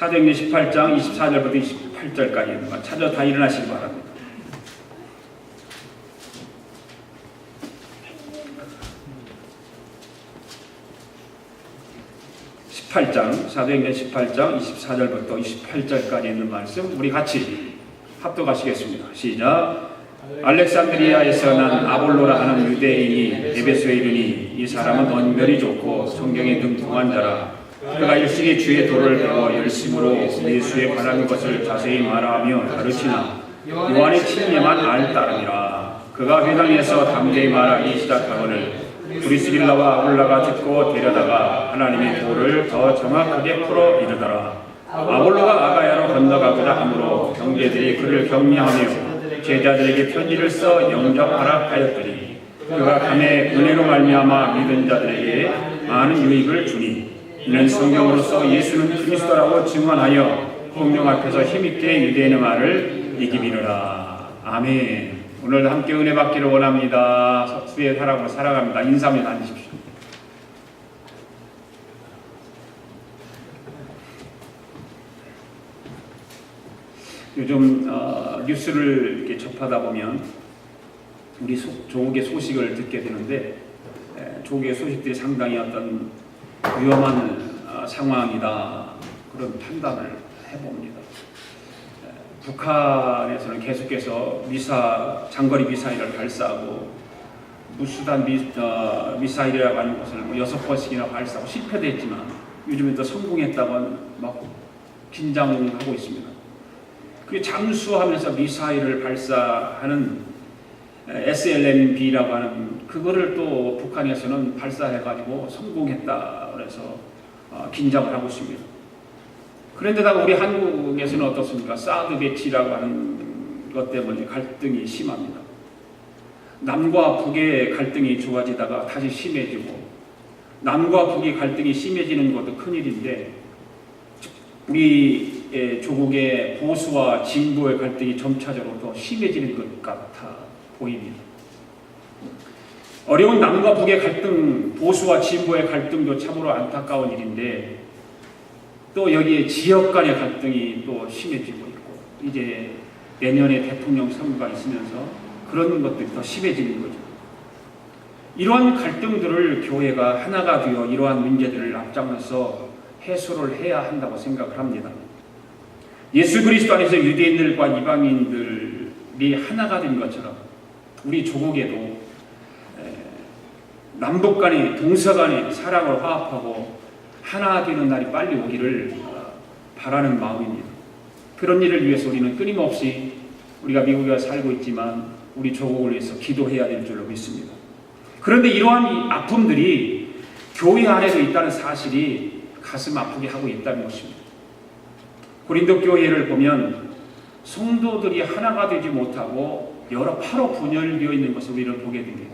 사도행전 18장 24절부터 28절까지 찾아 다 일어나시기 바랍니다. 사도행전 18장 24절부터 28절까지 있는 말씀 우리 같이 합독하시겠습니다. 시작. 알렉산드리아에서 난 아볼로라 하는 유대인이 에베소에 이르니 이 사람은 언변이 좋고 성경에 능통한 자라. 그가 일찍이 주의 도를 배워 열심으로 예수의 바라는 것을 자세히 말하며 가르치나 요한의 칭례만 알 따름이라. 그가 회당에서 담대히 말하기 시작하거늘 브리스길라와 아굴라가 듣고 데려다가 하나님의 도를 더 정확하게 풀어 이르더라. 아볼로가 아가야로 건너가고자 하므로 형제들이 그를 격려하며 제자들에게 편지를 써 영접하라 하였더니 그가 감에 은혜로 말미암아 믿은 자들에게 많은 유익을 주니 이는 성경으로서 예수는 그리스도라고 증언하여 공중 앞에서 힘있게 유대인의 말을 이기미르라. 아멘. 오늘 함께 은혜 받기를 원합니다. 주의 사랑으로 살아갑니다. 인사하며 다니십시오. 요즘 뉴스를 이렇게 접하다 보면 우리 조국의 소식을 듣게 되는데 조국의 소식들이 상당히 어떤 위험한 상황이다 그런 판단을 해봅니다. 북한에서는 계속해서 장거리 미사일을 발사하고 무수단 미사일이라고 하는 것을 6번씩이나 발사하고 실패도 했지만 요즘에 또 성공했다고 막 긴장하고 있습니다. 그 잠수하면서 미사일을 발사하는 SLMB라고 하는 그거를 또 북한에서는 발사해가지고 성공했다 그래서 긴장을 하고 있습니다. 그런데다가 우리 한국에서는 어떻습니까? 사드 배치라고 하는 것 때문에 갈등이 심합니다. 남과 북의 갈등이 좋아지다가 다시 심해지고 남과 북의 갈등이 심해지는 것도 큰일인데 우리 조국의 보수와 진보의 갈등이 점차적으로 더 심해지는 것 같아 보입니다. 어려운 남과 북의 갈등, 보수와 진보의 갈등도 참으로 안타까운 일인데 또 여기에 지역 간의 갈등이 또 심해지고 있고 이제 내년에 대통령 선거가 있으면서 그런 것들이 더 심해지는 거죠. 이러한 갈등들을 교회가 하나가 되어 이러한 문제들을 앞장서서 해소를 해야 한다고 생각을 합니다. 예수 그리스도 안에서 유대인들과 이방인들이 하나가 된 것처럼 우리 조국에도 남북 간의 동서 간의 사랑을 화합하고 하나 되는 날이 빨리 오기를 바라는 마음입니다. 그런 일을 위해서 우리는 끊임없이 우리가 미국에 살고 있지만 우리 조국을 위해서 기도해야 될 줄로 믿습니다. 그런데 이러한 아픔들이 교회 안에도 있다는 사실이 가슴 아프게 하고 있다는 것입니다. 고린도 교회를 보면 성도들이 하나가 되지 못하고 여러 파로 분열되어 있는 것을 우리는 보게 됩니다.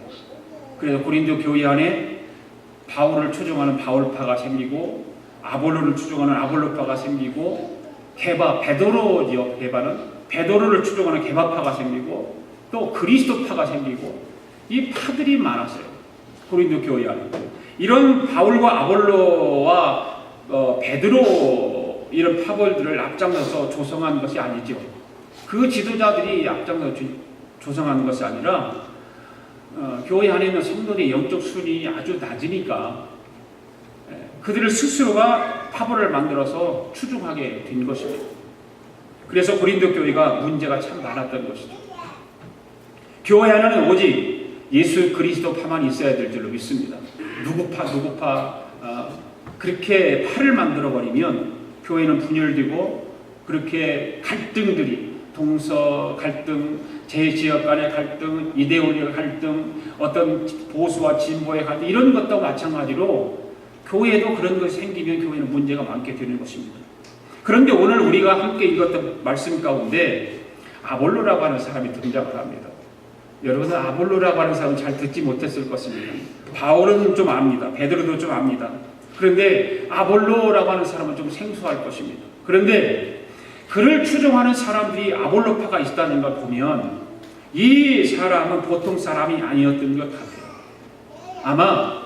그래서 고린도 교회 안에 바울을 추종하는 바울파가 생기고 아볼로를 추종하는 아볼로파가 생기고 베드로죠. 베드로를 추종하는 게바파가 생기고 또 그리스도파가 생기고 이 파들이 많았어요. 고린도 교회 안에. 이런 바울과 아볼로와 베드로 이런 파벌들을 앞장서서 조성한 것이 아니죠. 그 지도자들이 앞장서 조성하는 것이 아니라 교회 안에 있는 성도들의 영적 수준이 아주 낮으니까 그들을 스스로가 파벌을 만들어서 추종하게 된 것입니다. 그래서 고린도 교회가 문제가 참 많았던 것이죠. 교회 안에는 오직 예수 그리스도파만 있어야 될 줄로 믿습니다. 누구파 그렇게 파를 만들어버리면 교회는 분열되고 그렇게 갈등들이 동서 갈등, 제지역 간의 갈등, 이데올리의 갈등, 어떤 보수와 진보의 갈등 이런 것도 마찬가지로 교회에도 그런 것이 생기면 교회는 문제가 많게 되는 것입니다. 그런데 오늘 우리가 함께 읽었던 말씀 가운데 아볼로라고 하는 사람이 등장을 합니다. 여러분은 아볼로라고 하는 사람은 잘 듣지 못했을 것입니다. 바울은 좀 압니다. 베드로도 좀 압니다. 그런데 아볼로라고 하는 사람은 좀 생소할 것입니다. 그런데 그를 추종하는 사람들이 아볼로파가 있다는 걸 보면 이 사람은 보통 사람이 아니었던 것 같아요. 아마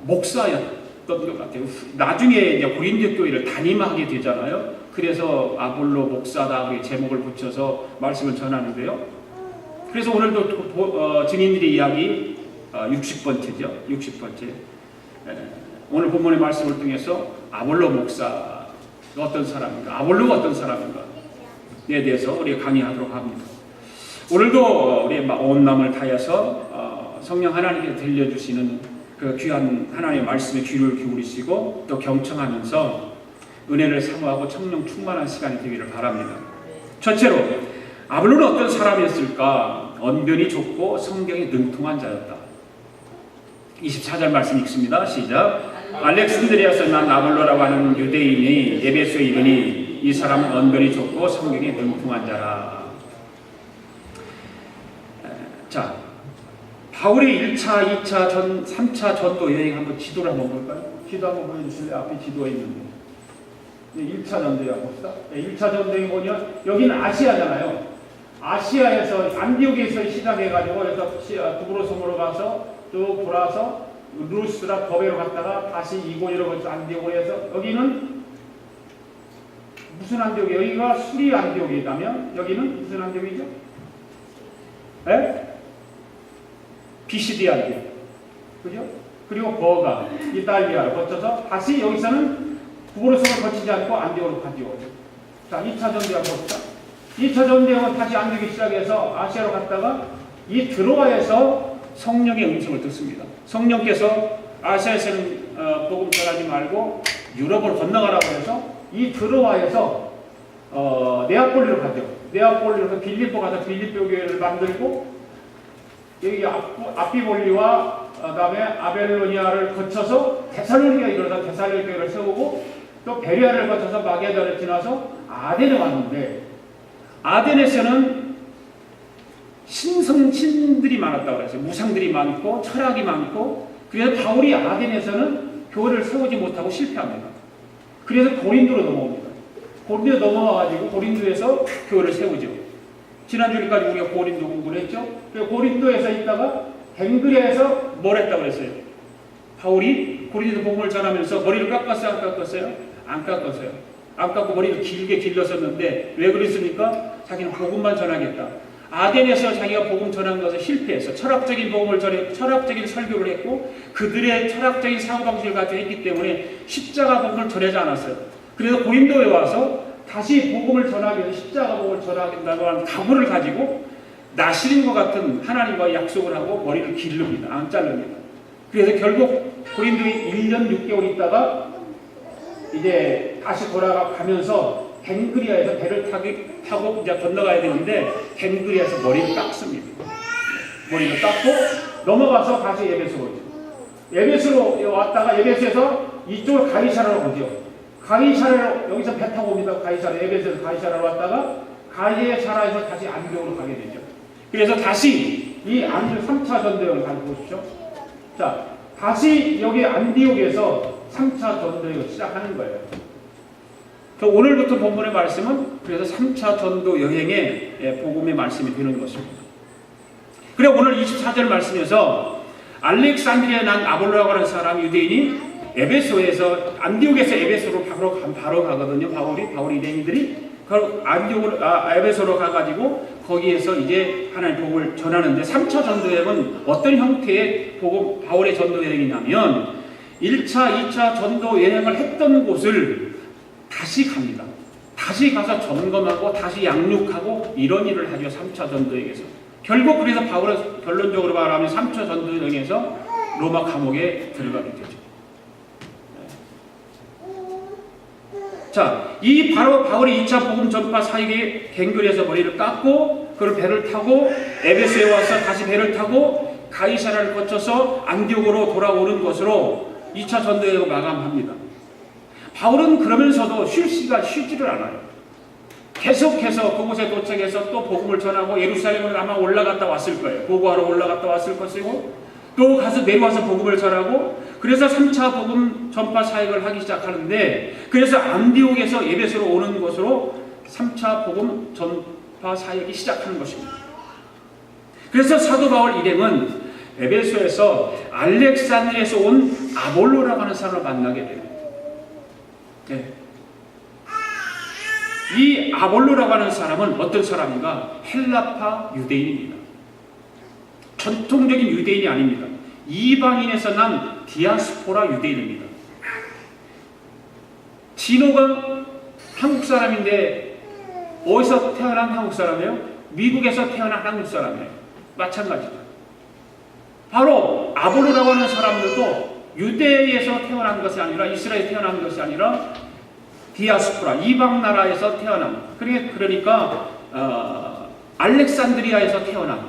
목사였던 것 같아요. 나중에 이제 고린도 교회를 담임하게 되잖아요. 그래서 아볼로 목사다 그 제목을 붙여서 말씀을 전하는데요. 그래서 오늘도 증인들의 이야기 60번째죠. 60번째. 오늘 본문의 말씀을 통해서 아볼로 목사 어떤 사람인가, 아볼로가 어떤 사람인가에 대해서 우리가 강의하도록 합니다. 오늘도 우리 온 마음을 다해서 성령 하나님께 들려주시는 그 귀한 하나님의 말씀에 귀를 기울이시고 또 경청하면서 은혜를 사모하고 성령 충만한 시간이 되기를 바랍니다. 첫째로 아볼로는 어떤 사람이었을까? 언변이 좁고 성경에 능통한 자였다. 24절 말씀 읽습니다. 시작. 알렉산드리아에서 난 아볼로라고 하는 유대인이 에베소에 이르니 이 사람은 언변이 좁고 성경에 능통한 자라. 자, 바울의 1차, 2차, 3차 전도 여행 한번 지도를 한번 볼까요? 지도 한번 보여주실래요? 앞에 지도에 있는데 1차 전도에 봅시다. 1차 전도에 보면 여기는 아시아잖아요. 아시아에서 안디옥에서 시작해가지고 그래서 두브로섬으로 가서 쭉 돌아서 루스라 더베로 갔다가 다시 이고니로 거쳐 안디옥으로 해서 여기는 무슨 안디옥이에요? 여기가 수리 안디옥이라면 여기는 무슨 안디옥이죠? 네? 비시디 안디옥. 그죠? 그리고 버가 이탈리아를 거쳐서 다시 여기서는 두브로섬을 거치지 않고 안디옥으로 가죠. 자, 2차 전도에 봅시다. 2차 전도에는 다시 안디옥에 시작해서 아시아로 갔다가 이 드로아에서 성령의 음성을 듣습니다. 성령께서 아시아에서는 복음 전하지 말고 유럽을 건너가라고 해서 이 드로아에서 네아폴리로 가죠. 네아폴리로 빌립보 가서 빌립보 교회를 만들고 여기 아피볼리와 그다음에 아벨로니아를 거쳐서 데살로니가에 이르러서 데살로니가 교회를 세우고 또 베레아를 거쳐서 마게도를 지나서 아덴에 왔는데 아덴에서는 신들이 많았다고 그랬어요. 무상들이 많고 철학이 많고 그래서 바울이 아덴에서는 교회를 세우지 못하고 실패합니다. 그래서 고린도로 넘어옵니다. 고린도로 넘어와가지고 고린도에서 교회를 세우죠. 지난주까지 우리가 고린도 공부를 했죠. 그래서 고린도에서 있다가 갱그리아에서 뭘 했다고 그랬어요? 바울이 고린도 복음을 전하면서 머리를 깎았어요? 안 깎았어요? 안 깎았어요. 안 깎고 머리를 길게 길렀었는데 왜 그랬습니까? 자기는 복음만 전하겠다. 아덴에서 자기가 복음 전한 것을 실패해서 철학적인 복음을 전해 철학적인 설교를 했고 그들의 철학적인 사고방식을 가지고 했기 때문에 십자가 복음을 전하지 않았어요. 그래서 고린도에 와서 다시 복음을 전하기 위해서 십자가 복음을 전하겠다고 하는 각오를 가지고 나시린과 같은 하나님과 약속을 하고 머리를 기릅니다. 안 자릅니다. 그래서 결국 고린도에 1년 6개월 있다가 이제 다시 돌아가면서 갱그리아에서 배를 타고 이제 건너가야 되는데 갱그리아에서 머리를 깎습니다. 머리를 깎고 넘어가서 다시 에베소로 오죠. 에베소로 왔다가 에베소에서 이쪽을 가이사라로 오죠. 가이사라로 여기서 배 타고 옵니다. 가이사라 에베소에서 가이사라로 왔다가 가이사라에서 다시 안디옥으로 가게 되죠. 그래서 다시 이 안디옥 3차 전도여행을 가지고 보십시오. 자, 다시 여기 안디옥에서 3차 전도여행을 시작하는 거예요. 오늘부터 본문의 말씀은 그래서 3차 전도 여행의 복음의 말씀이 되는 것입니다. 그래 오늘 24절 말씀에서 알렉산드리아에 난 아볼로라고 하는 사람 유대인이 에베소에서 안디옥에서 에베소로 바로 가거든요. 바울이 유대인들이 안디옥으로 에베소로 가가지고 거기에서 이제 하나님 복음을 전하는데 3차 전도 여행은 어떤 형태의 복음 바울의 전도 여행이냐면 1차, 2차 전도 여행을 했던 곳을 다시 갑니다. 다시 가서 점검하고 다시 양육하고 이런 일을 하죠. 3차 전도여행에서. 결국 그래서 바울은 결론적으로 말하면 3차 전도여행에서 로마 감옥에 들어가게 되죠. 자, 이 바로 바울이 2차 복음 전파 사역에 갱그리아에서 머리를 깎고 그걸 배를 타고 에베소에 와서 다시 배를 타고 가이사라를 거쳐서 안디옥으로 돌아오는 것으로 2차 전도여행을 마감합니다. 바울은 그러면서도 쉬지를 않아요. 계속해서 그곳에 도착해서 또 복음을 전하고 예루살렘을 아마 올라갔다 왔을 거예요. 보고하러 올라갔다 왔을 것이고 또 가서 내려와서 복음을 전하고 그래서 3차 복음 전파 사역을 하기 시작하는데 그래서 안디옥에서 에베소로 오는 것으로 3차 복음 전파 사역이 시작하는 것입니다. 그래서 사도 바울 일행은 에베소에서 알렉산드리아에서 온 아볼로라고 하는 사람을 만나게 돼요. 네. 이 아볼로라고 하는 사람은 어떤 사람인가? 헬라파 유대인입니다. 전통적인 유대인이 아닙니다. 이방인에서 난 디아스포라 유대인입니다. 진호가 한국 사람인데 어디서 태어난 한국 사람이에요? 미국에서 태어난 한국 사람이에요. 마찬가지다. 바로 아볼로라고 하는 사람들도 유대에서 태어난 것이 아니라 이스라엘에서 태어난 것이 아니라 디아스포라 이방 나라에서 태어난 그러니까 알렉산드리아에서 태어난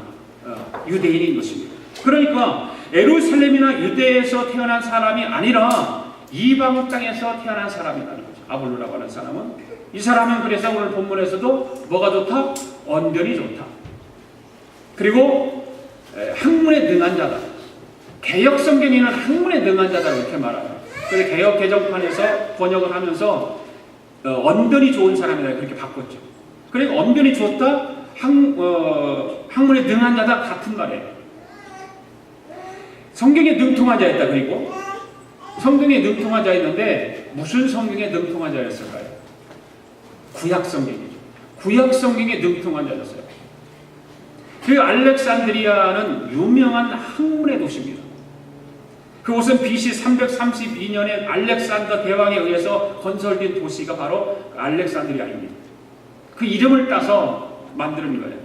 유대인인 것입니다. 그러니까 예루살렘이나 유대에서 태어난 사람이 아니라 이방 땅에서 태어난 사람이라는 거죠. 아볼로라고 하는 사람은 이 사람은 그래서 오늘 본문에서도 뭐가 좋다? 언변이 좋다. 그리고 학문에 능한 자다. 개역 성경에는 학문에 능한 자다 이렇게 말하요. 그래서 개역 개정판에서 번역을 하면서 언변이 좋은 사람이다 그렇게 바꿨죠. 그러니까 언변이 좋다, 학문에 능한 자다 같은 말이에요. 성경에 능통한 자였다. 그리고 성경에 능통한 자였는데 무슨 성경에 능통한 자였을까요? 구약 성경이죠. 구약 성경에 능통한 자였어요. 그 알렉산드리아는 유명한 학문의 도시입니다. 그곳은 BC 332년에 알렉산더 대왕에 의해서 건설된 도시가 바로 알렉산드리아입니다. 그 이름을 따서 만드는 거예요.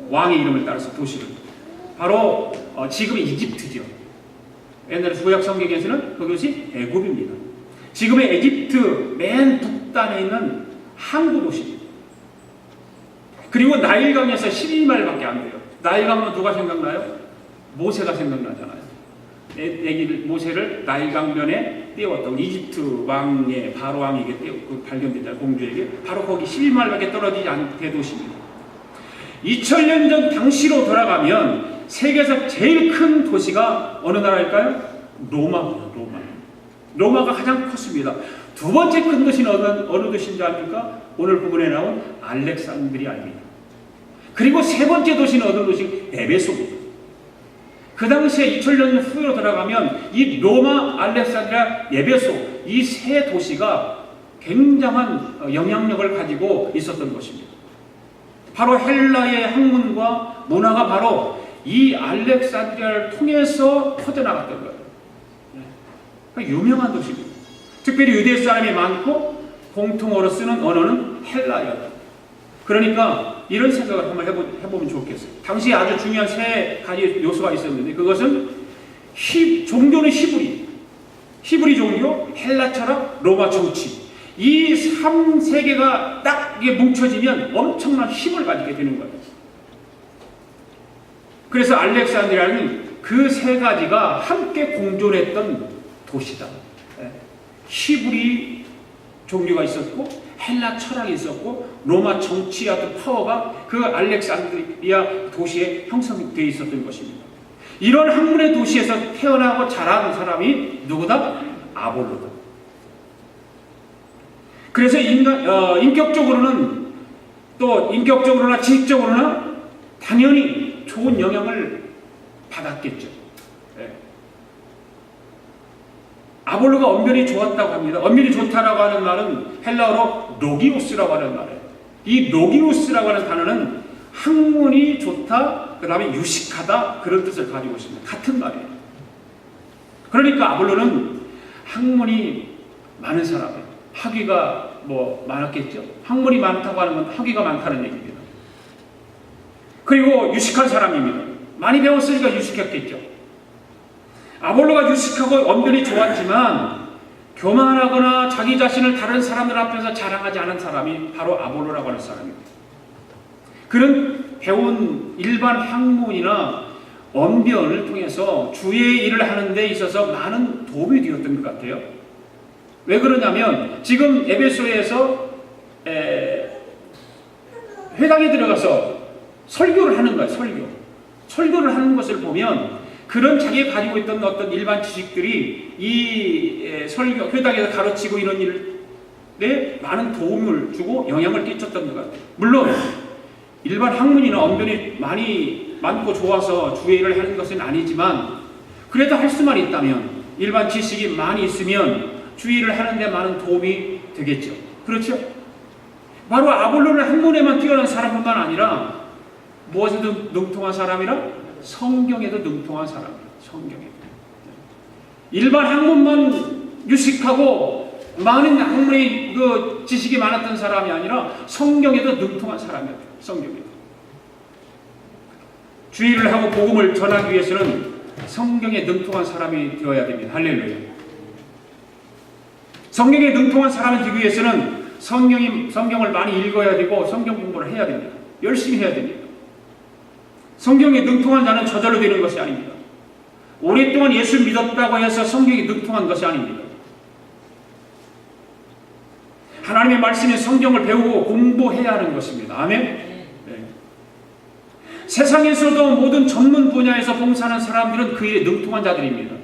왕의 이름을 따라서 도시를. 바로 지금의 이집트죠. 옛날에 구약 성경에서는 그것이 애굽입니다. 지금의 이집트 맨 북단에 있는 항구 도시입니다. 그리고 나일강에서 12마일밖에 안 돼요. 나일강은 누가 생각나요? 모세가 생각나잖아요. 모세를 나일강변에 띄웠던 이집트 왕의 바로 왕에게 발견되잖아요. 공주에게. 바로 거기 12마일밖에 떨어지지 않은 대도시입니다. 2000년 전 당시로 돌아가면 세계에서 제일 큰 도시가 어느 나라일까요? 로마입니다. 로마가 가장 컸습니다. 두 번째 큰 도시는 어느 도시인지 압니까? 오늘 부분에 나온 알렉산드리아입니다. 그리고 세 번째 도시는 어느 도시? 에베소입니다. 그 당시에 2000년 후로 돌아가면 이 로마, 알렉산드리아, 에베소 이 세 도시가 굉장한 영향력을 가지고 있었던 것입니다. 바로 헬라의 학문과 문화가 바로 이 알렉산드리아를 통해서 퍼져나갔던 거예요. 유명한 도시입니다. 특별히 유대 사람이 많고 공통어로 쓰는 언어는 헬라어다. 그러니까 이런 생각을 한번 해보면 좋겠어요. 당시에 아주 중요한 세 가지 요소가 있었는데 그것은 종교는 히브리 종교, 헬라 철학, 로마 정치 이 3세계가 딱 이게 뭉쳐지면 엄청난 힘을 가지게 되는 거예요. 그래서 알렉산드리아는 그 세 가지가 함께 공존했던 도시다. 히브리 종교가 있었고 헬라 철학이 있었고 로마 정치의 어떤 파워가 그 알렉산드리아 도시에 형성되어 있었던 것입니다. 이런 학문의 도시에서 태어나고 자란 사람이 누구다? 아볼로다. 그래서 인격적으로나 지식적으로나 당연히 좋은 영향을 받았겠죠. 아볼로가 언변이 좋았다고 합니다. 언변이 좋다라고 하는 말은 헬라어로 로기우스라고 하는 말이에요. 이 로기우스라고 하는 단어는 학문이 좋다, 그 다음에 유식하다 그런 뜻을 가지고 있습니다. 같은 말이에요. 그러니까 아볼로는 학문이 많은 사람이에요. 학위가 많았겠죠. 학문이 많다고 하는 건 학위가 많다는 얘기입니다. 그리고 유식한 사람입니다. 많이 배웠으니까 유식했겠죠. 아볼로가 유식하고 언변이 좋았지만 교만하거나 자기 자신을 다른 사람들 앞에서 자랑하지 않은 사람이 바로 아볼로라고 하는 사람입니다. 그는 배운 일반 학문이나 언변을 통해서 주의 일을 하는 데 있어서 많은 도움이 되었던 것 같아요. 왜 그러냐면 지금 에베소에서 회당에 들어가서 설교를 하는 거예요. 설교를 하는 것을 보면 그런 자기가 가지고 있던 어떤 일반 지식들이 이 설교, 회당에서 가르치고 이런 일에 많은 도움을 주고 영향을 끼쳤던 것 같아요. 물론 일반 학문이나 언변이 많고 좋아서 주의 일을 하는 것은 아니지만 그래도 할 수만 있다면, 일반 지식이 많이 있으면 주의를 하는 데 많은 도움이 되겠죠. 그렇죠? 바로 아볼로는 학문에만 뛰어난 사람뿐만 아니라 무엇에도 능통한 사람이라? 성경에도 능통한 사람이라. 성경에도. 일반 학문만 유식하고 많은 학문의 그 지식이 많았던 사람이 아니라 성경에도 능통한 사람이었죠. 성경에도. 주의를 하고 복음을 전하기 위해서는 성경에 능통한 사람이 되어야 됩니다. 할렐루야. 성경에 능통한 사람이 되기 위해서는 성경을 많이 읽어야 되고 성경 공부를 해야 됩니다. 열심히 해야 됩니다. 성경에 능통한 자는 저절로 되는 것이 아닙니다. 오랫동안 예수 믿었다고 해서 성경에 능통한 것이 아닙니다. 하나님의 말씀에 성경을 배우고 공부해야 하는 것입니다. 아멘? 네. 세상에서도 모든 전문 분야에서 봉사하는 사람들은 그 일에 능통한 자들입니다.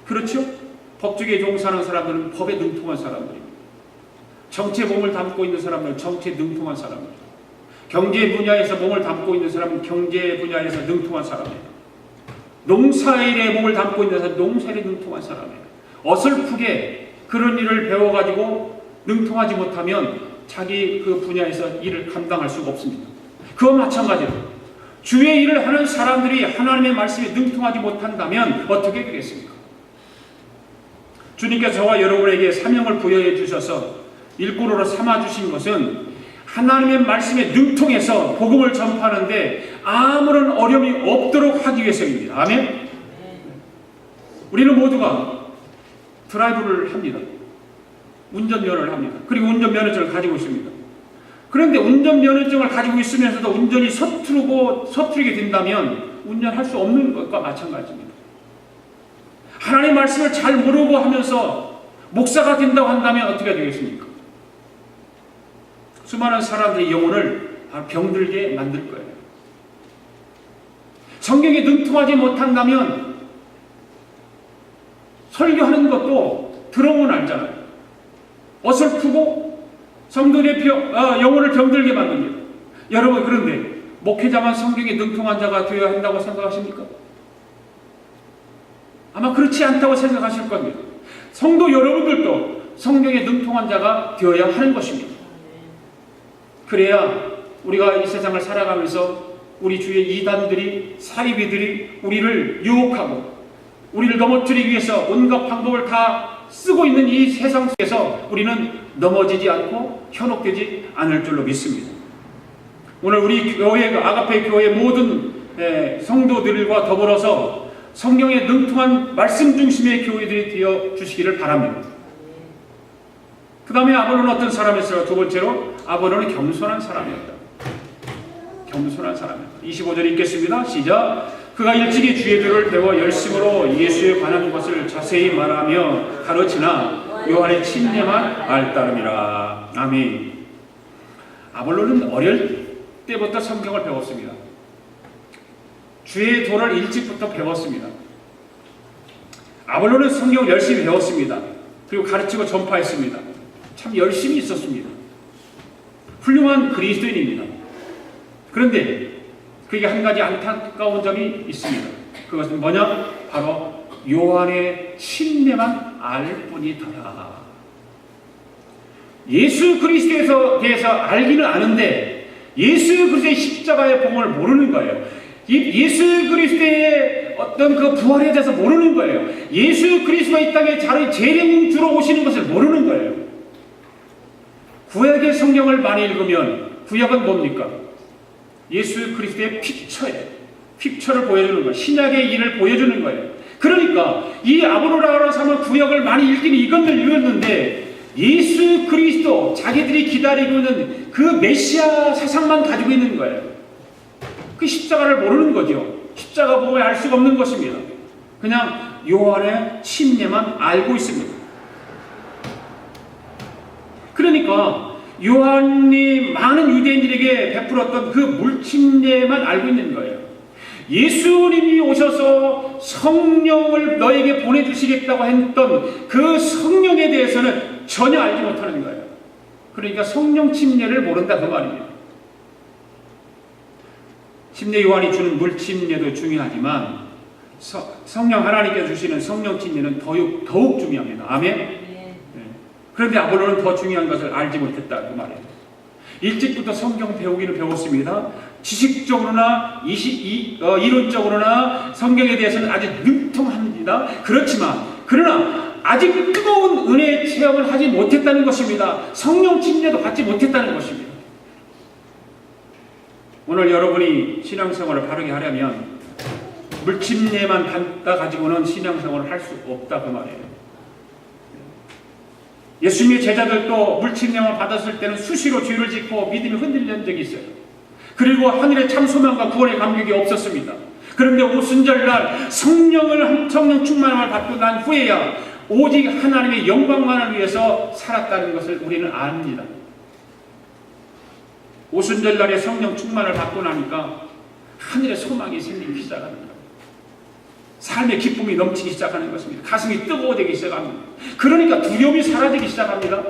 그렇죠? 법조계에 종사하는 사람들은 법에 능통한 사람들입니다. 정치에 몸을 담고 있는 사람들은 정치에 능통한 사람입니다. 경제 분야에서 몸을 담고 있는 사람은 경제 분야에서 능통한 사람입니다. 농사일에 몸을 담고 있는 사람은 농사일에 능통한 사람이에요. 어설프게 그런 일을 배워가지고 능통하지 못하면 자기 그 분야에서 일을 감당할 수가 없습니다. 그와 마찬가지로 주의 일을 하는 사람들이 하나님의 말씀에 능통하지 못한다면 어떻게 되겠습니까? 주님께서 저와 여러분에게 사명을 부여해 주셔서 일꾼으로 삼아주신 것은 하나님의 말씀에 능통해서 복음을 전파하는데 아무런 어려움이 없도록 하기 위해서입니다. 아멘? 우리는 모두가 드라이브를 합니다. 운전면허를 합니다. 그리고 운전면허증을 가지고 있습니다. 그런데 운전면허증을 가지고 있으면서도 운전이 서투르게 된다면 운전할 수 없는 것과 마찬가지입니다. 하나님의 말씀을 잘 모르고 하면서 목사가 된다고 한다면 어떻게 되겠습니까? 수많은 사람들의 영혼을 병들게 만들 거예요. 성경에 능통하지 못한다면 설교하는 것도 들어보면 알잖아요. 어설프고 성도의 영혼을 병들게 만듭니다. 여러분, 그런데 목회자만 성경에 능통한 자가 되어야 한다고 생각하십니까? 아마 그렇지 않다고 생각하실 겁니다. 성도 여러분들도 성경에 능통한 자가 되어야 하는 것입니다. 그래야 우리가 이 세상을 살아가면서 우리 주위의 이단들이, 사이비들이 우리를 유혹하고 우리를 넘어뜨리기 위해서 온갖 방법을 다 쓰고 있는 이 세상 속에서 우리는 넘어지지 않고 현혹되지 않을 줄로 믿습니다. 오늘 우리 교회, 아가페 교회 모든 성도들과 더불어서 성경에 능통한 말씀 중심의 교회들이 되어 주시기를 바랍니다. 그 다음에 아볼로는 어떤 사람이었어요? 두 번째로 아볼로는 겸손한 사람이었다. 겸손한 사람이었다. 25절 읽겠습니다. 시작. 그가 일찍이 주의 도를 배워 열심으로 예수에 관한 것을 자세히 말하며 가르치나 요한의 침례만 알따름이라. 아멘. 아볼로는 어릴 때부터 성경을 배웠습니다. 주의 도를 일찍부터 배웠습니다. 아볼로는 성경을 열심히 배웠습니다. 그리고 가르치고 전파했습니다. 참 열심히 있었습니다. 훌륭한 그리스도인입니다. 그런데 그게 한 가지 안타까운 점이 있습니다. 그것은 뭐냐? 바로 요한의 침례만 알 뿐이더라. 예수 그리스도에 대해서 알기는 아는데 예수 그리스도의 십자가의 복음을 모르는 거예요. 예수 그리스도의 어떤 그 부활에 대해서 모르는 거예요. 예수 그리스도가 이 땅에 재림주로 오시는 것을 모르는 거예요. 구약의 성경을 많이 읽으면 구약은 뭡니까? 예수 그리스도의 픽처를 보여주는 거예요. 신약의 일을 보여주는 거예요. 그러니까 이 아볼로라는 사람은 구약을 많이 읽긴 읽었는데 예수 그리스도, 자기들이 기다리고 있는 그 메시아 사상만 가지고 있는 거예요. 그 십자가를 모르는 거죠. 십자가 보면 알 수가 없는 것입니다. 그냥 요한의 침례만 알고 있습니다. 그러니까 요한이 많은 유대인들에게 베풀었던 그 물침례만 알고 있는 거예요. 예수님이 오셔서 성령을 너에게 보내주시겠다고 했던 그 성령에 대해서는 전혀 알지 못하는 거예요. 그러니까 성령 침례를 모른다 그 말입니다. 침례 요한이 주는 물침례도 중요하지만 성령 하나님께서 주시는 성령 침례는 더욱 중요합니다. 아멘? 네. 그런데 아볼로는 더 중요한 것을 알지 못했다 그 말이에요. 일찍부터 성경 배우기를 배웠습니다. 지식적으로나 이론적으로나 성경에 대해서는 아주 능통합니다. 그러나 아직 뜨거운 은혜의 체험을 하지 못했다는 것입니다. 성령 침례도 받지 못했다는 것입니다. 오늘 여러분이 신앙생활을 바르게 하려면 물침례만 받다 가지고는 신앙생활을 할 수 없다 그 말이에요. 예수님의 제자들도 물침례만 받았을 때는 수시로 죄를 짓고 믿음이 흔들린 적이 있어요. 그리고 하늘의 참 소망과 구원의 감격이 없었습니다. 그런데 오순절날 성령 충만함을 받고 난 후에야 오직 하나님의 영광만을 위해서 살았다는 것을 우리는 압니다. 오순절날에 성령 충만을 받고 나니까 하늘의 소망이 생기기 시작합니다. 삶의 기쁨이 넘치기 시작하는 것입니다. 가슴이 뜨거워지기 시작합니다. 그러니까 두려움이 사라지기 시작합니다.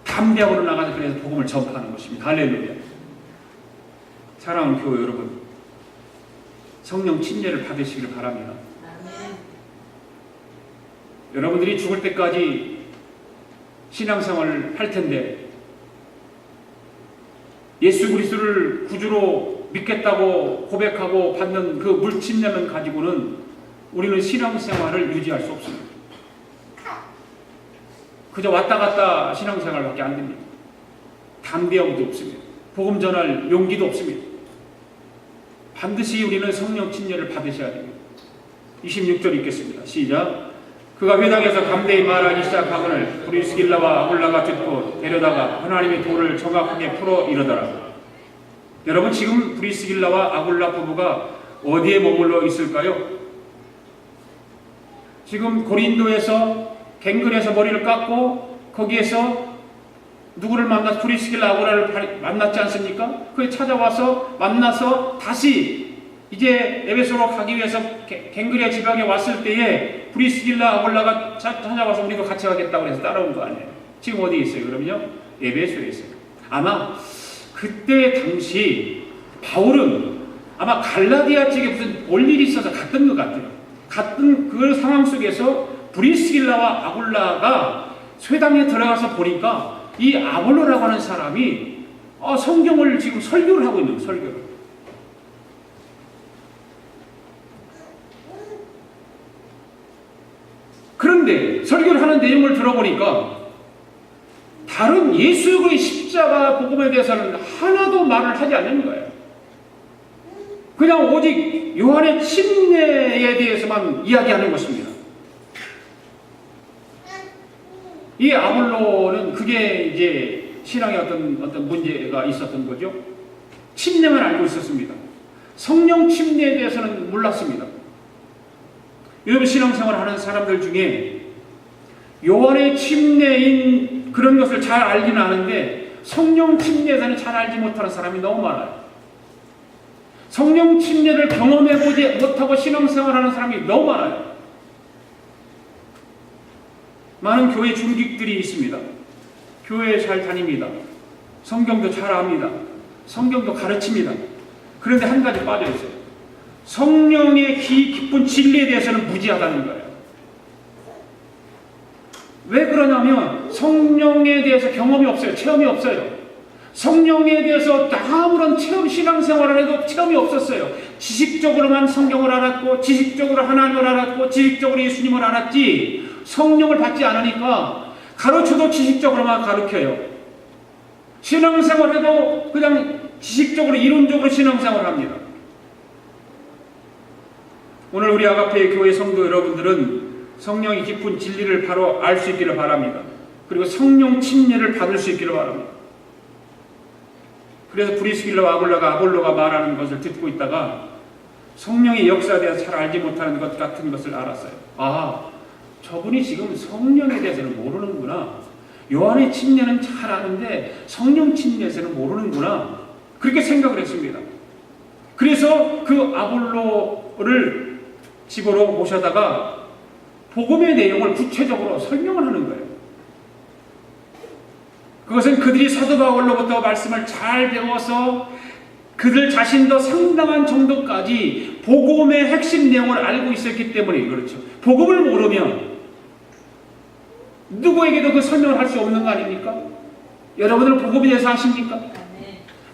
담대함으로 나가서 그래서 복음을 전파하는 것입니다. 할렐루야. 사랑하는 교회 여러분, 성령 침례를 받으시기를 바랍니다. 여러분들이 죽을 때까지 신앙생활을 할 텐데 예수 그리스도를 구주로 믿겠다고 고백하고 받는 그 물침례만 가지고는 우리는 신앙생활을 유지할 수 없습니다. 그저 왔다 갔다 신앙생활밖에 안 됩니다. 담대함도 없습니다. 복음 전할 용기도 없습니다. 반드시 우리는 성령 침례를 받으셔야 됩니다. 26절 읽겠습니다. 시작. 그가 회당에서 감대히 말하기 시작하거늘 브리스길라와 아굴라가 듣고 데려다가 하나님의 도를 정확하게 풀어 이르더라. 여러분, 지금 브리스길라와 아굴라 부부가 어디에 머물러 있을까요? 지금 고린도에서 갱근에서 머리를 깎고 거기에서 누구를 만나서 브리스길라 아굴라를 만났지 않습니까? 그에 찾아와서 만나서 다시 이제 에베소로 가기 위해서 갱그레 지방에 왔을 때에 브리스길라 아굴라가 찾아와서 우리도 같이 가겠다고 해서 따라온 거 아니에요. 지금 어디에 있어요? 그러면요? 에베소에 있어요. 아마 그때 당시 바울은 아마 갈라디아 쪽에 무슨 볼 일이 있어서 갔던 것 같아요. 갔던 그 상황 속에서 브리스길라와 아굴라가 쇠당에 들어가서 보니까 이 아볼로라고 하는 사람이 성경을 지금 설교를 하고 있는 거예요. 설교를. 그런데 설교를 하는 내용을 들어보니까 다른 예수의 십자가 복음에 대해서는 하나도 말을 하지 않는 거예요. 그냥 오직 요한의 침례에 대해서만 이야기하는 것입니다. 이 아볼로는 그게 이제 신앙에 어떤 문제가 있었던 거죠. 침례만 알고 있었습니다. 성령 침례에 대해서는 몰랐습니다. 여러분, 신앙생활 하는 사람들 중에 요한의 침례인 그런 것을 잘 알기는 아는데 성령 침례에 대해서는 잘 알지 못하는 사람이 너무 많아요. 성령 침례를 경험해보지 못하고 신앙생활하는 사람이 너무 많아요. 많은 교회 중직들이 있습니다. 교회에 잘 다닙니다. 성경도 잘 압니다. 성경도 가르칩니다. 그런데 한 가지 빠져 있어요. 성령의 깊은 진리에 대해서는 무지하다는 거예요. 왜 그러냐면 성령에 대해서 경험이 없어요. 체험이 없어요. 성령에 대해서 아무런 신앙생활을 해도 체험이 없었어요. 지식적으로만 성경을 알았고 지식적으로 하나님을 알았고 지식적으로 예수님을 알았지 성령을 받지 않으니까 가르쳐도 지식적으로만 가르쳐요. 신앙생활해도 그냥 지식적으로 이론적으로 신앙생활을 합니다. 오늘 우리 아가페 교회 성도 여러분들은 성령이 깊은 진리를 바로 알 수 있기를 바랍니다. 그리고 성령 침례를 받을 수 있기를 바랍니다. 그래서 브리스길라와 아볼로가 말하는 것을 듣고 있다가 성령의 역사에 대해서 잘 알지 못하는 것 같은 것을 알았어요. 아, 저분이 지금 성령에 대해서는 모르는구나. 요한의 침례는 잘 아는데 성령 침례에서는 모르는구나. 그렇게 생각을 했습니다. 그래서 그 아볼로를 집으로 모셔다가 복음의 내용을 구체적으로 설명을 하는 거예요. 그것은 그들이 사도 바울로부터 말씀을 잘 배워서 그들 자신도 상당한 정도까지 복음의 핵심 내용을 알고 있었기 때문에 그렇죠. 복음을 모르면 누구에게도 그 설명을 할 수 없는 거 아닙니까? 여러분들은 복음에 대해서 아십니까?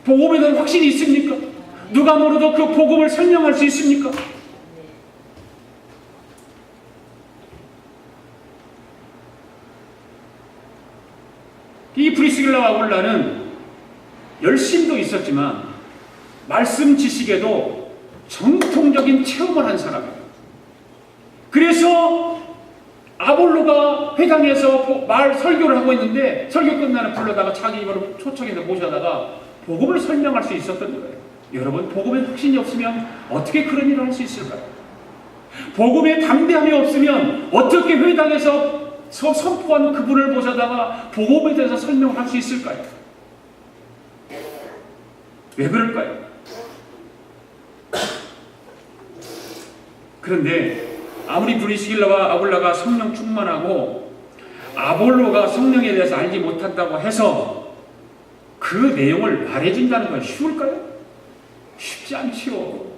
복음에 대한 확신이 있습니까? 누가 모르도 그 복음을 설명할 수 있습니까? 이 브리스길라와 아굴라는 열심도 있었지만 말씀 지식에도 정통적인 체험을 한 사람이에요. 그래서 아볼로가 회당에서 설교를 하고 있는데 설교 끝나는 불러다가 자기 입으로 초청해서 모셔다가 복음을 설명할 수 있었던 거예요. 여러분, 복음에 확신이 없으면 어떻게 그런 일을 할 수 있을까요? 복음에 담대함이 없으면 어떻게 회당에서 선포한 그분을 모셔다가 복음에 대해서 설명할 수 있을까요? 왜 그럴까요? 그런데 아무리 브리스길라와 아굴라가 성령 충만하고 아볼로가 성령에 대해서 알지 못한다고 해서 그 내용을 말해준다는 건 쉬울까요? 쉽지 않지요.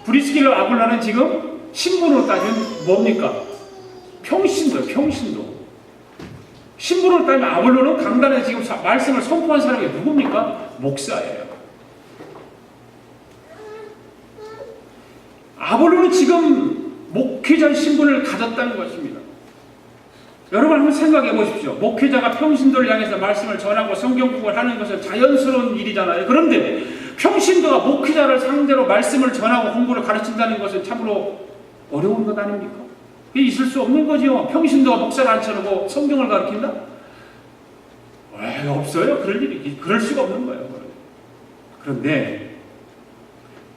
브리스길라와 아굴라는 지금 신분으로 따지면 뭡니까? 평신도. 신분으로 따지면 아볼로는 강단에서 지금 말씀을 선포한 사람이 누굽니까? 목사예요. 아볼로는 지금 목회자의 신분을 가졌다는 것입니다. 여러분 한번 생각해 보십시오. 목회자가 평신도를 향해서 말씀을 전하고 성경 공부를 하는 것은 자연스러운 일이잖아요. 그런데 평신도가 목회자를 상대로 말씀을 전하고 공부를 가르친다는 것은 참으로 어려운 것 아닙니까? 그게 있을 수 없는 거죠. 평신도가 목사를 앉혀놓고 성경을 가르친다? 왜 없어요? 그럴 수가 없는 거예요. 그런데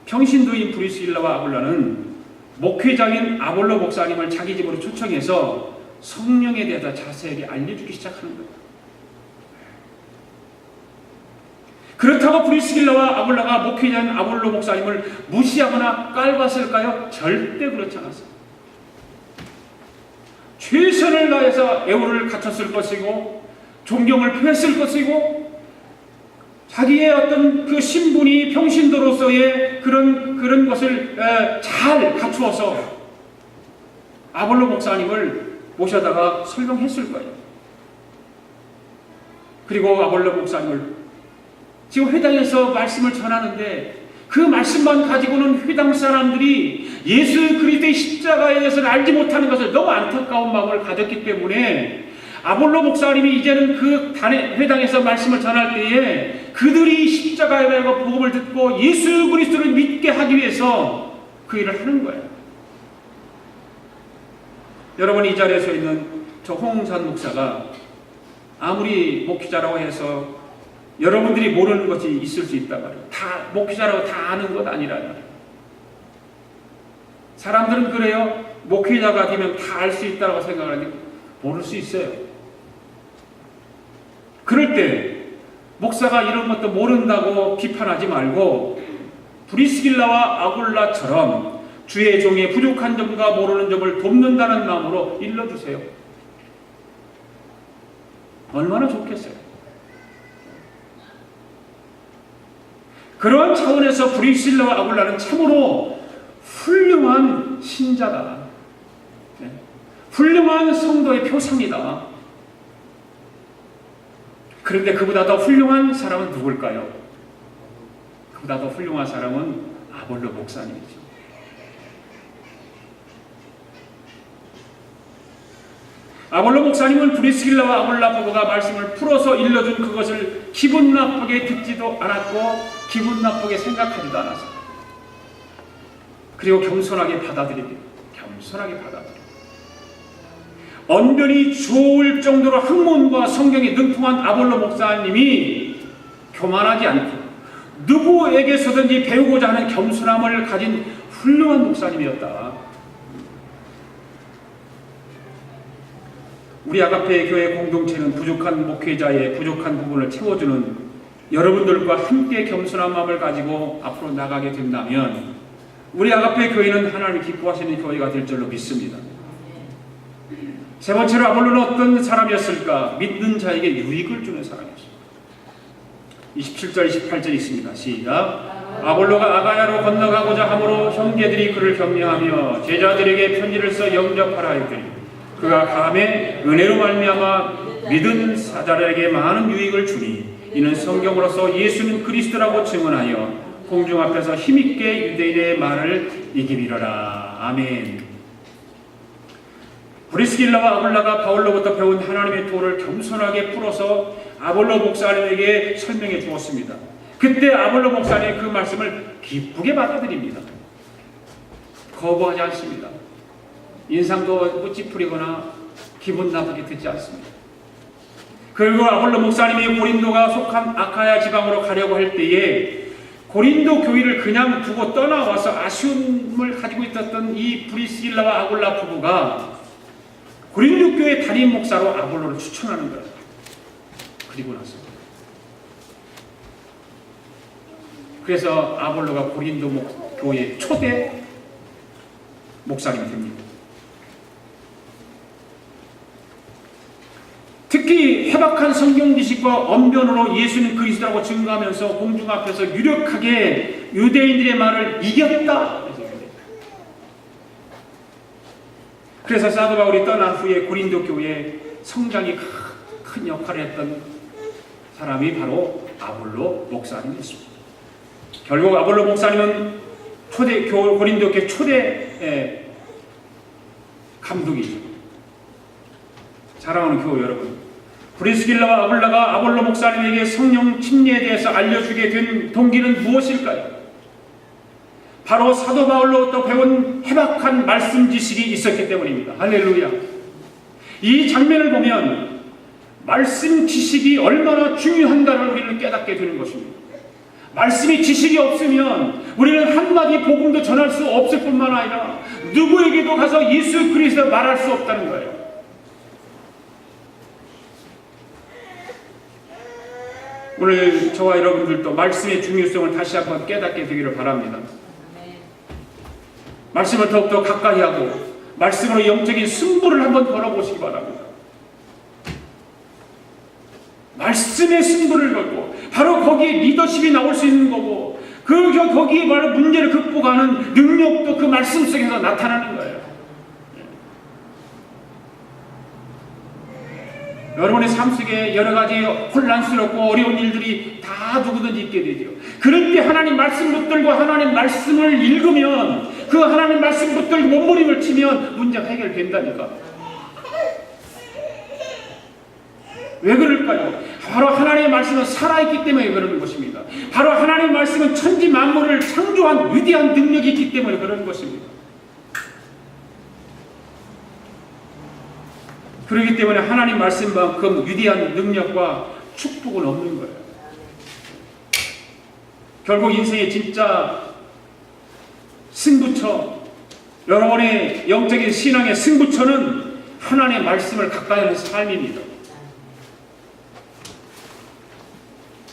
평신도인 브리스길라와 아굴라는 목회자인 아볼로 목사님을 자기 집으로 초청해서 성령에 대해서 자세하게 알려주기 시작하는 거예요. 그렇다고 브리스길라와 아굴라가 목회자인 아볼로 목사님을 무시하거나 깔봤을까요? 절대 그렇지 않았어요. 최선을 다해서 애우를 갖췄을 것이고 존경을 표했을 것이고 자기의 어떤 그 신분이 평신도로서의 그런 것을 잘 갖추어서 아볼로 목사님을 모셔다가 설명했을 거예요. 그리고 아볼로 목사님을 지금 회당에서 말씀을 전하는데 그 말씀만 가지고는 회당 사람들이 예수 그리스도의 십자가에 대해서는 알지 못하는 것을 너무 안타까운 마음을 가졌기 때문에 아볼로 목사님이 이제는 그 회당에서 말씀을 전할 때에 그들이 십자가에 대한 복음을 듣고 예수 그리스도를 믿게 하기 위해서 그 일을 하는 거예요. 여러분, 이 자리에 서 있는 저 홍웅산 목사가 아무리 목회자라고 해서 여러분들이 모르는 것이 있을 수 있단 말이에요. 다 목회자라고 다 아는 것 아니라는 말이에요. 사람들은 그래요. 목회자가 되면 다 알 수 있다고 생각하는데 모를 수 있어요. 그럴 때 목사가 이런 것도 모른다고 비판하지 말고 브리스길라와 아굴라처럼 주의 종의 부족한 점과 모르는 점을 돕는다는 마음으로 일러주세요. 얼마나 좋겠어요. 그러한 차원에서 브리스길라와 아굴라는 참으로 훌륭한 신자다. 훌륭한 성도의 표상이다. 그런데 그보다 더 훌륭한 사람은 누굴까요? 그보다 더 훌륭한 사람은 아볼로 목사님이죠. 아볼로 목사님은 브리스길라와 아굴라 부부가 말씀을 풀어서 일러준 그것을 기분 나쁘게 듣지도 않았고 기분 나쁘게 생각하지도 않았어요. 그리고 겸손하게 받아들입니다. 겸손하게 받아들입니다. 언변이 좋을 정도로 학문과 성경에 능통한 아볼로 목사님이 교만하지 않고 누구에게서든지 배우고자 하는 겸손함을 가진 훌륭한 목사님이었다. 우리 아가페 교회 공동체는 부족한 목회자의 부족한 부분을 채워주는 여러분들과 함께 겸손한 마음을 가지고 앞으로 나가게 된다면 우리 아가페 교회는 하나님이 기뻐하시는 교회가 될 줄로 믿습니다. 세 번째로 아볼로는 어떤 사람이었을까? 믿는 자에게 유익을 주는 사람이었습니다. 27절, 28절 있습니다. 시작. 아볼로가 아가야로 건너가고자 하므로 형제들이 그를 격려하며 제자들에게 편지를 써 영접하라 했더니 그가 감에 은혜로 말미암아 믿은 사자들에게 많은 유익을 주니 이는 성경으로서 예수는 그리스도라고 증언하여 공중 앞에서 힘있게 유대인의 말을 이기리라. 아멘. 브리스길라와 아굴라가 바울로부터 배운 하나님의 도를 겸손하게 풀어서 아볼로 목사님에게 설명해 주었습니다. 그때 아볼로 목사님이 그 말씀을 기쁘게 받아들입니다. 거부하지 않습니다. 인상도 찌푸리거나 기분 나쁘게 듣지 않습니다. 그리고 아볼로 목사님이 고린도가 속한 아카야 지방으로 가려고 할 때에 고린도 교회를 그냥 두고 떠나와서 아쉬움을 가지고 있었던 이 브리스길라와 아굴라 부부가 고린도 교회 담임 목사로 아볼로를 추천하는 거예요. 그리고 나서 그래서 아볼로가 고린도 교회 초대 목사님이 됩니다. 특히 해박한 성경 지식과 언변으로 예수는 그리스도라고 증거하면서 공중 앞에서 유력하게 유대인들의 말을 이겼다. 그래서 사도 바울이 떠난 후에 고린도 교회에 성장이 큰 역할을 했던 사람이 바로 아볼로 목사님이었습니다. 결국 아볼로 목사님은 고린도 교회 초대 감독이죠. 사랑하는 교회 여러분, 브리스길라와 아굴라가 아볼로 목사님에게 성령 침례에 대해서 알려주게 된 동기는 무엇일까요? 바로 사도 바울로부터 배운 해박한 말씀 지식이 있었기 때문입니다. 할렐루야. 이 장면을 보면 말씀 지식이 얼마나 중요한가를 우리는 깨닫게 되는 것입니다. 말씀이 지식이 없으면 우리는 한마디 복음도 전할 수 없을 뿐만 아니라 누구에게도 가서 예수 그리스도 말할 수 없다는 거예요. 오늘 저와 여러분들도 말씀의 중요성을 다시 한번 깨닫게 되기를 바랍니다. 말씀을 더욱더 가까이 하고 말씀으로 영적인 승부를 한번 걸어보시기 바랍니다. 말씀의 승부를 걸고 바로 거기에 리더십이 나올 수 있는 거고 거기에 바로 문제를 극복하는 능력도 그 말씀 속에서 나타나는 거예요. 여러분의 삶 속에 여러 가지 혼란스럽고 어려운 일들이 다 누구든지 있게 되죠. 그럴 때 하나님 말씀 붙들고 하나님 말씀을 읽으면 그 하나님 말씀 붙들고 몸부림을 치면 문제가 해결된다니까. 왜 그럴까요? 바로 하나님의 말씀은 살아있기 때문에 그러는 것입니다. 바로 하나님의 말씀은 천지 만물을 창조한 위대한 능력이 있기 때문에 그러는 것입니다. 그렇기 때문에 하나님 말씀만큼 위대한 능력과 축복은 없는 거예요. 결국 인생의 진짜 승부처, 여러분의 영적인 신앙의 승부처는 하나님의 말씀을 가까이 하는 삶입니다.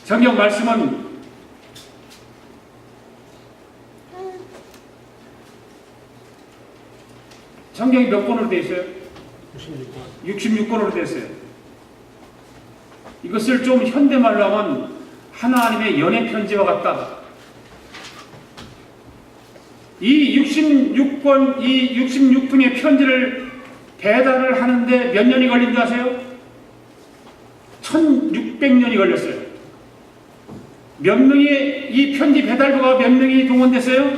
성경 말씀은 성경이 몇 권으로 되어 있어요? 66권으로 되어 있어요. 이것을 좀 현대말로 하면 하나님의 연애 편지와 같다. 이 66권, 이 66통의 편지를 배달을 하는데 몇 년이 걸린 줄 아세요? 1600년이 걸렸어요. 몇 명이 이 편지 배달부가 몇 명이 동원됐어요?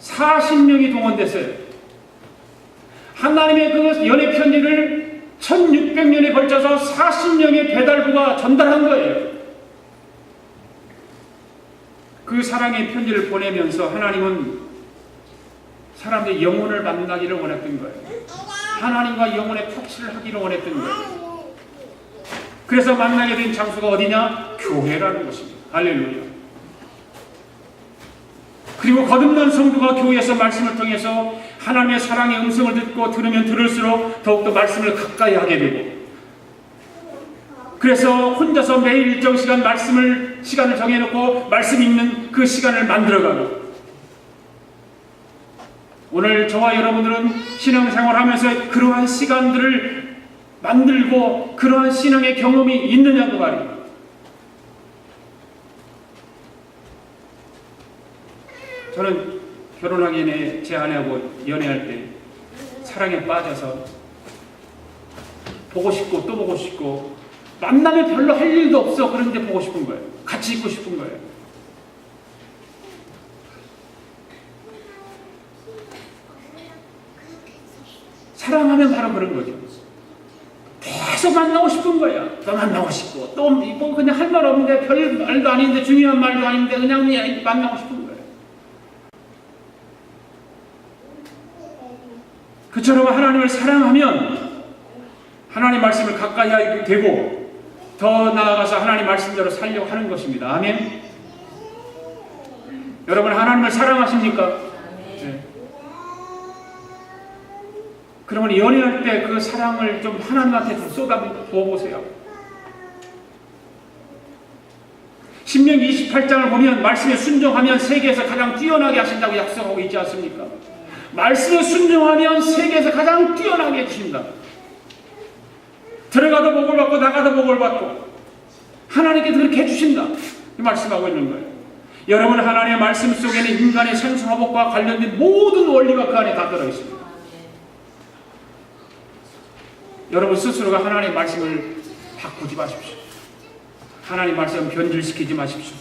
40명이 동원됐어요. 하나님의 그 연애 편지를 1600년에 걸쳐서 40명의 배달부가 전달한 거예요. 그 사랑의 편지를 보내면서 하나님은 사람들의 영혼을 만나기를 원했던 거예요. 하나님과 영혼의 터치를 하기를 원했던 거예요. 그래서 만나게 된 장소가 어디냐? 교회라는 것입니다. 할렐루야. 그리고 거듭난 성도가 교회에서 말씀을 통해서 하나님의 사랑의 음성을 듣고 들으면 들을수록 더욱더 말씀을 가까이 하게 되고, 그래서 혼자서 매일 일정 시간 시간을 정해놓고 말씀 읽는 그 시간을 만들어가고, 오늘 저와 여러분들은 신앙생활하면서 그러한 시간들을 만들고 그러한 신앙의 경험이 있느냐고 말이에요. 저는 결혼하기 전에 제 아내하고 연애할 때 사랑에 빠져서 보고 싶고 또 보고 싶고, 만나면 별로 할 일도 없어. 그런데 보고 싶은 거예요. 같이 있고 싶은 거예요. 사랑하면 바로 그런 거죠. 계속 만나고 싶은 거야. 또 만나고 싶고, 또 뭐 그냥 할 말 없는데, 별 말도 아닌데, 중요한 말도 아닌데, 그냥 만나고 싶은 거예요. 그처럼 하나님을 사랑하면 하나님 말씀을 가까이 하게 되고, 더 나아가서 하나님 말씀대로 살려고 하는 것입니다. 아멘. 여러분, 하나님을 사랑하십니까? 네. 그러면 연애할 때 그 사랑을 좀 하나님한테 좀 쏟아부어보세요. 신명기 28장을 보면 말씀에 순종하면 세계에서 가장 뛰어나게 하신다고 약속하고 있지 않습니까? 말씀에 순종하면 세계에서 가장 뛰어나게 해주신다. 들어가도 복을 받고 나가도 복을 받고 하나님께서 그렇게 해주신다. 이 말씀하고 있는 거예요. 여러분, 하나님의 말씀 속에는 인간의 생사화복과 관련된 모든 원리가 그 안에 다 들어있습니다. 여러분 스스로가 하나님의 말씀을 바꾸지 마십시오. 하나님의 말씀 변질시키지 마십시오.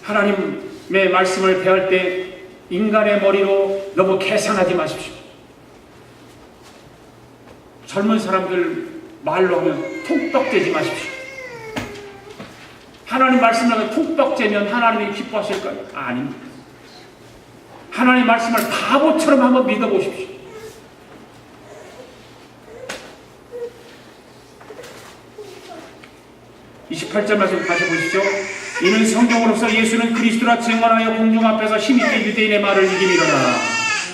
하나님의 말씀을 배울 때 인간의 머리로 너무 계산하지 마십시오. 젊은 사람들 말로 하면 톡떡대지 마십시오. 하나님 말씀을 하면 톡떡대면 하나님이 기뻐하실까요? 아닙니다. 하나님 말씀을 바보처럼 한번 믿어보십시오. (28절) 말씀 다시 보십시오. 이는 성경으로서 예수는 그리스도라 증언하여 공중 앞에서 힘있게 유대인의 말을 이기리로라.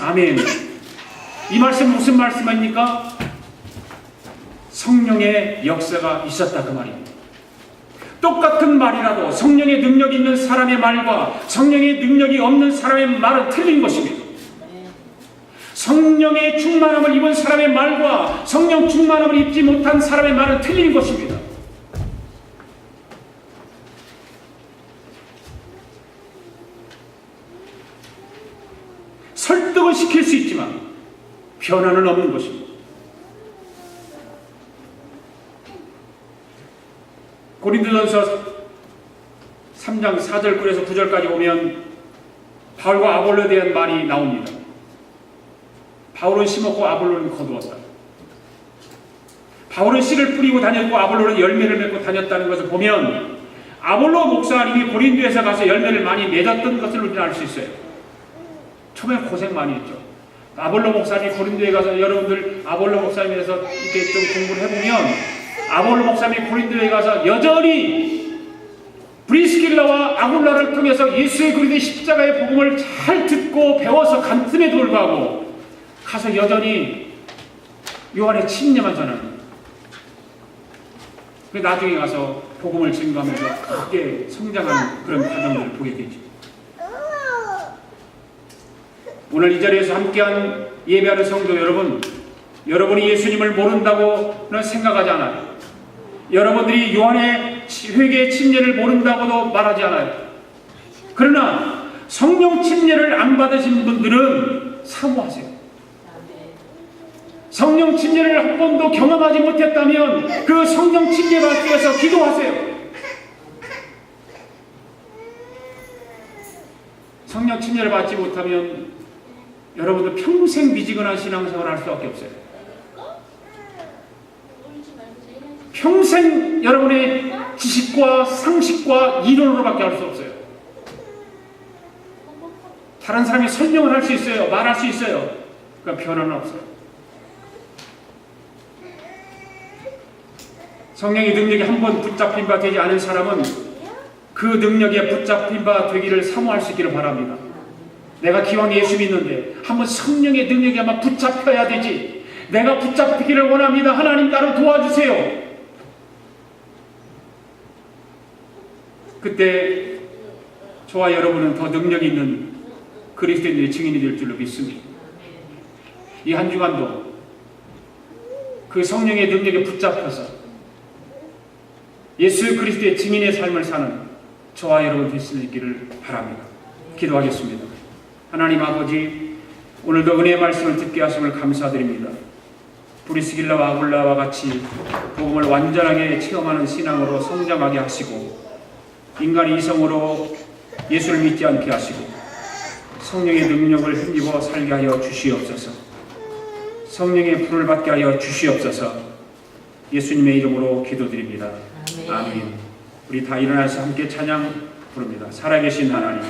아멘. 이 말씀 무슨 말씀입니까? 성령의 역사가 있었다 그 말입니다. 똑같은 말이라도 성령의 능력이 있는 사람의 말과 성령의 능력이 없는 사람의 말은 틀린 것입니다. 성령의 충만함을 입은 사람의 말과 성령 충만함을 입지 못한 사람의 말은 틀린 것입니다. 설득을 시킬 수 있지만 변화는 없는 것입니다. 고린도전서 3장 4절 9에서 9절까지 보면 바울과 아볼로에 대한 말이 나옵니다. 바울은 심었고 아볼로는 거두었다. 바울은 씨를 뿌리고 다녔고 아볼로는 열매를 맺고 다녔다는 것을 보면 아볼로 목사님이 고린도에서 가서 열매를 많이 맺었던 것을 우리는 알 수 있어요. 처음에 고생 많이 했죠. 아볼로 목사님이 고린도에 가서, 여러분들 아볼로 목사님에 대해서 이렇게 좀 공부를 해보면 아볼로 목사님이 고린도에 가서 여전히 브리스길라와 아굴라를 통해서 예수의 그리스도의 십자가의 복음을 잘 듣고 배워서 간틈에도 불구하고 가서 여전히 요한의 침례만 전하는, 나중에 가서 복음을 증거하면서 크게 성장하는 그런 과정들을 보게 되죠. 오늘 이 자리에서 함께한 예배하는 성도 여러분, 여러분이 예수님을 모른다고는 생각하지 않아요. 여러분들이 요한의 회개의 침례를 모른다고도 말하지 않아요. 그러나 성령 침례를 안 받으신 분들은 사모하세요. 성령 침례를 한 번도 경험하지 못했다면 그 성령 침례 받기 위해서 기도하세요. 성령 침례를 받지 못하면 여러분들 평생 미지근한 신앙생활을 할 수밖에 없어요. 평생 여러분의 지식과 상식과 이론으로밖에 할 수 없어요. 다른 사람이 설명을 할 수 있어요. 말할 수 있어요. 그러니까 변화는 없어요. 성령의 능력이 한번 붙잡힌 바 되지 않은 사람은 그 능력에 붙잡힌 바 되기를 사모할 수 있기를 바랍니다. 내가 기왕 예수 믿는데 한번 성령의 능력에 한번 붙잡혀야 되지. 내가 붙잡히기를 원합니다. 하나님 나를 도와주세요. 그때 저와 여러분은 더 능력 있는 그리스도인들의 증인이 될 줄로 믿습니다. 이 한 주간도 그 성령의 능력에 붙잡혀서 예수 그리스도의 증인의 삶을 사는 저와 여러분 될 수 있기를 바랍니다. 기도하겠습니다. 하나님 아버지, 오늘도 은혜의 말씀을 듣게 하심을 감사드립니다. 브리스길라와 아굴라와 같이 복음을 완전하게 체험하는 신앙으로 성장하게 하시고 인간의 이성으로 예수를 믿지 않게 하시고 성령의 능력을 힘입어 살게 하여 주시옵소서. 성령의 불을 받게 하여 주시옵소서. 예수님의 이름으로 기도드립니다. 아멘. 우리 다 일어나서 함께 찬양 부릅니다. 살아계신 하나님.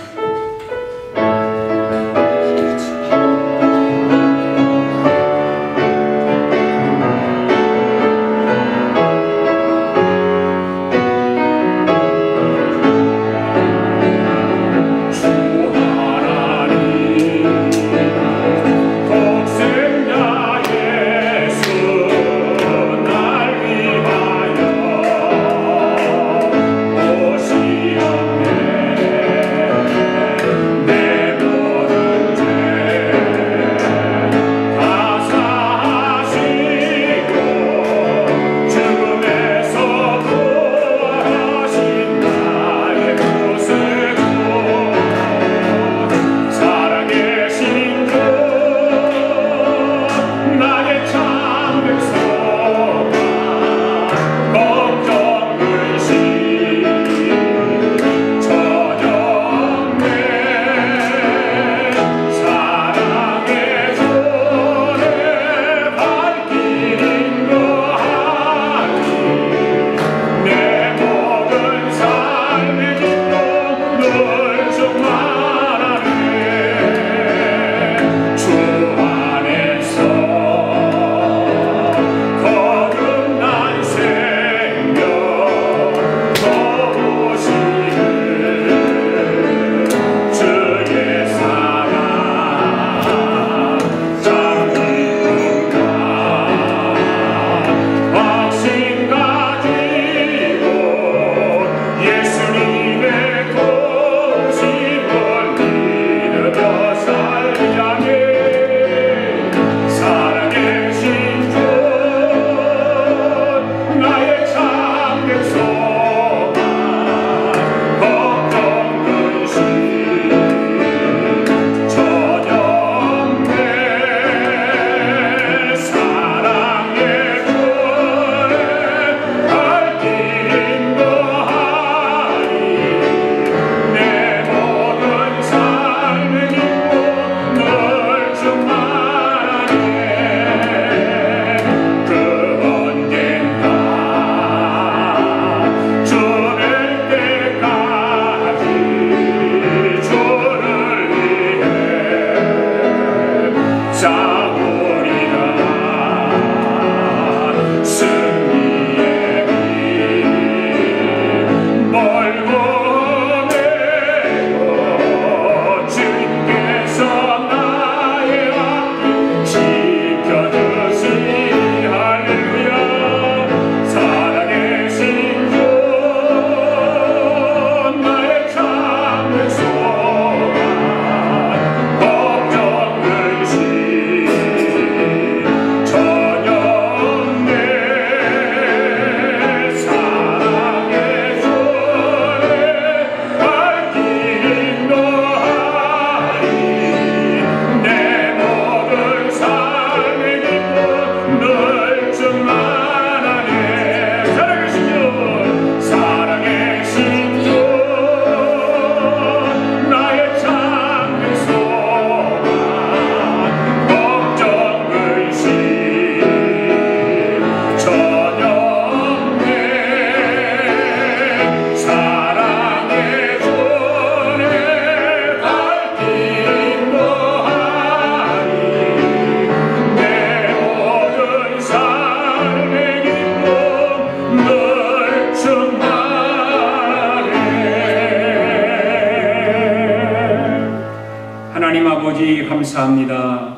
아버지 감사합니다.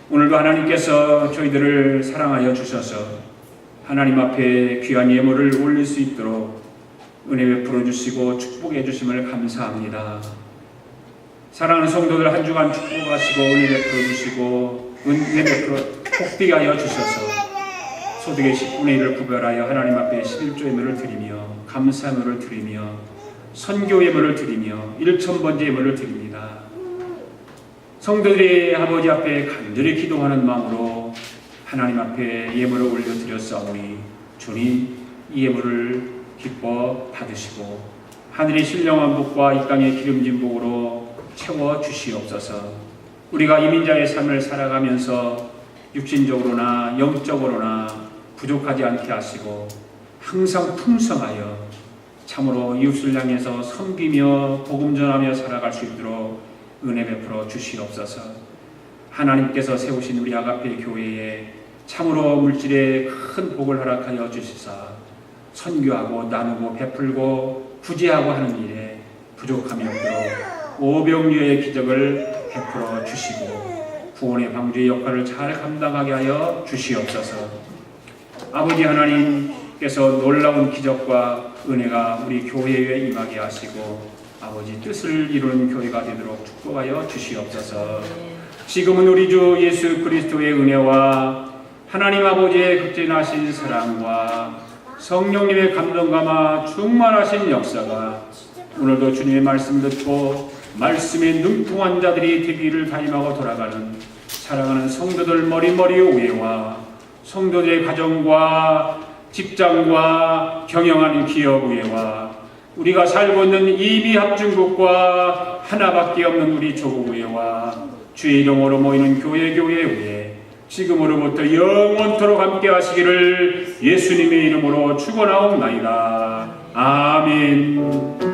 오늘도 하나님께서 저희들을 사랑하여 주셔서 하나님 앞에 귀한 예물을 올릴 수 있도록 은혜 베풀어 주시고 축복해 주심을 감사합니다. 사랑하는 성도들 한 주간 축복하시고 은혜 베풀어 주시고 은혜 베풀어 복되게 주셔서 소득의 10분의 1을 구별하여 하나님 앞에 11조 예물을 드리며 감사 예물을 드리며 선교 예물을 드리며 1,000번째 예물을 드립니다. 성도들이 아버지 앞에 간절히 기도하는 마음으로 하나님 앞에 예물을 올려드렸사오니 주님 이 예물을 기뻐 받으시고 하늘의 신령한 복과 이 땅의 기름진 복으로 채워 주시옵소서. 우리가 이민자의 삶을 살아가면서 육신적으로나 영적으로나 부족하지 않게 하시고 항상 풍성하여 참으로 이웃을 향해서 섬기며 복음 전하며 살아갈 수 있도록 은혜 베풀어 주시옵소서. 하나님께서 세우신 우리 아가페 교회에 참으로 물질의 큰 복을 허락하여 주시사 선교하고 나누고 베풀고 구제하고 하는 일에 부족함이 없도록 오병이어의 기적을 베풀어 주시고 구원의 방주의 역할을 잘 감당하게 하여 주시옵소서. 아버지 하나님께서 놀라운 기적과 은혜가 우리 교회에 임하게 하시고 아버지 뜻을 이루는 교회가 되도록 축복하여 주시옵소서. 지금은 우리 주 예수 그리스도의 은혜와 하나님 아버지의 극진하신 사랑과 성령님의 감동감화 충만하신 역사가 오늘도 주님의 말씀 듣고 말씀에 능통한 자들이 되기를 다짐하고 돌아가는 사랑하는 성도들 머리머리 우애와 성도들의 가정과 직장과 경영하는 기업 우애와 우리가 살고 있는 이미합중국과 하나밖에 없는 우리 조국 우애와 주의 이름으로 모이는 교회 우애 지금으로부터 영원토록 함께 하시기를 예수님의 이름으로 축원하옵나이다. 아멘.